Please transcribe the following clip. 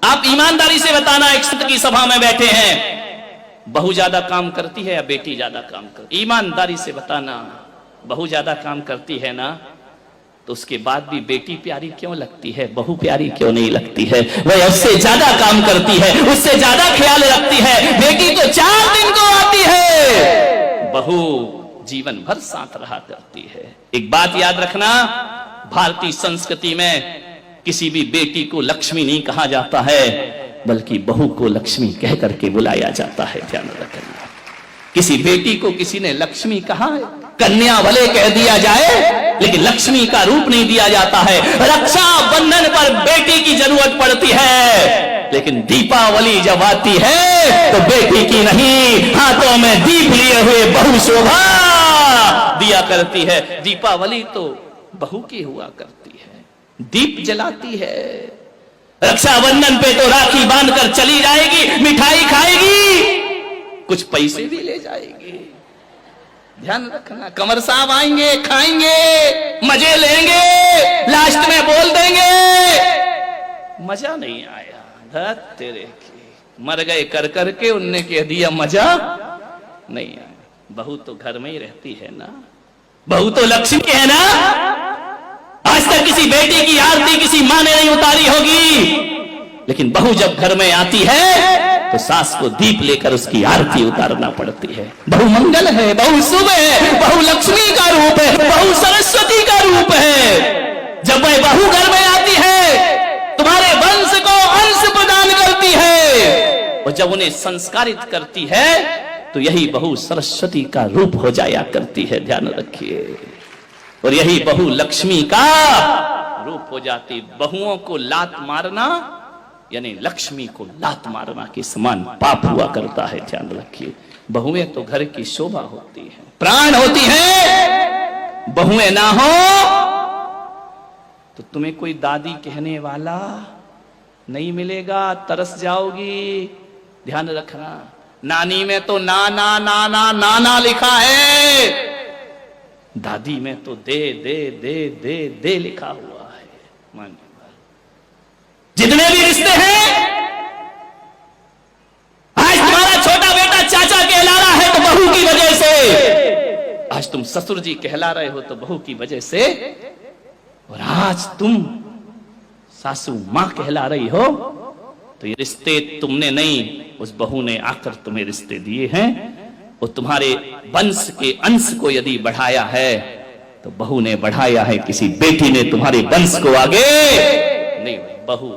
आप ईमानदारी से बताना, एक संत की सभा में बैठे हैं, बहू ज्यादा काम करती है या बेटी ज्यादा काम करती है? ईमानदारी से बताना। बहू ज्यादा काम करती है ना, तो उसके बाद भी बेटी प्यारी क्यों लगती है, बहू प्यारी क्यों नहीं लगती है? वह उससे ज्यादा काम करती है, उससे ज्यादा ख्याल रखती है। बेटी तो 4 दिन को आती है, बहू जीवन भर साथ रहा करती है। एक बात याद रखना, भारतीय संस्कृति में किसी भी बेटी को लक्ष्मी नहीं कहा जाता है, बल्कि बहू को लक्ष्मी कह करके बुलाया जाता है। ध्यान रखना, किसी बेटी को किसी ने लक्ष्मी कहा है, कन्या भले कह दिया जाए, लेकिन लक्ष्मी का रूप नहीं दिया जाता है। रक्षा बंधन पर बेटी की जरूरत पड़ती है, लेकिन दीपावली जब आती है तो बेटी की नहीं, हाथों में दीप लिए हुए बहू शोभा दिया करती है। दीपावली तो बहू की हुआ करती है, दीप जलाती है। रक्षाबंधन पे तो राखी बांधकर चली जाएगी, मिठाई खाएगी, कुछ पैसे भी ले जाएगी। ध्यान रखना, कंवर साहब आएंगे, खाएंगे, मजे लेंगे, लास्ट में बोल देंगे मजा नहीं आया, धत तेरे की, मर गए कर करके, उनने कह दिया मजा नहीं आया। बहू तो घर में ही रहती है ना, बहू तो लक्ष्मी है ना। आज तक किसी बेटी की आरती किसी मां ने नहीं उतारी होगी, लेकिन बहू जब घर में आती है तो सास को दीप लेकर उसकी आरती उतारना पड़ती है। बहू मंगल है, बहू शुभ है, बहू लक्ष्मी का रूप है, बहू सरस्वती का रूप है। जब वह बहू घर में आती है, तुम्हारे वंश को अंश प्रदान करती है, और जब उन्हें संस्कारित करती है तो यही बहू सरस्वती का रूप हो जाया करती है। ध्यान रखिए, और यही बहू लक्ष्मी का रूप हो जाती। बहुओं को लात मारना यानी लक्ष्मी को लात मारना के समान पाप हुआ करता है। ध्यान रखिए, बहुएं तो घर की शोभा होती है, प्राण होती है। बहुएं ना हो तो तुम्हें कोई दादी कहने वाला नहीं मिलेगा, तरस जाओगी। ध्यान रखना, नानी में तो ना ना ना ना ना ना लिखा है, दादी में तो दे दे दे दे दे लिखा हुआ है। मान जितने भी रिश्ते हैं, आज तुम्हारा छोटा बेटा चाचा कहला रहा है तो बहू की वजह से, आज तुम ससुर जी कहला रहे हो तो बहू की वजह से, और आज तुम सासू मां कहला रही हो तो ये रिश्ते तुमने नहीं, उस बहू ने आकर तुम्हें रिश्ते दिए हैं। और तुम्हारे वंश के अंश को यदि बढ़ाया है तो बहू ने बढ़ाया है, किसी बेटी ने तुम्हारे वंश को आगे नहीं। बहू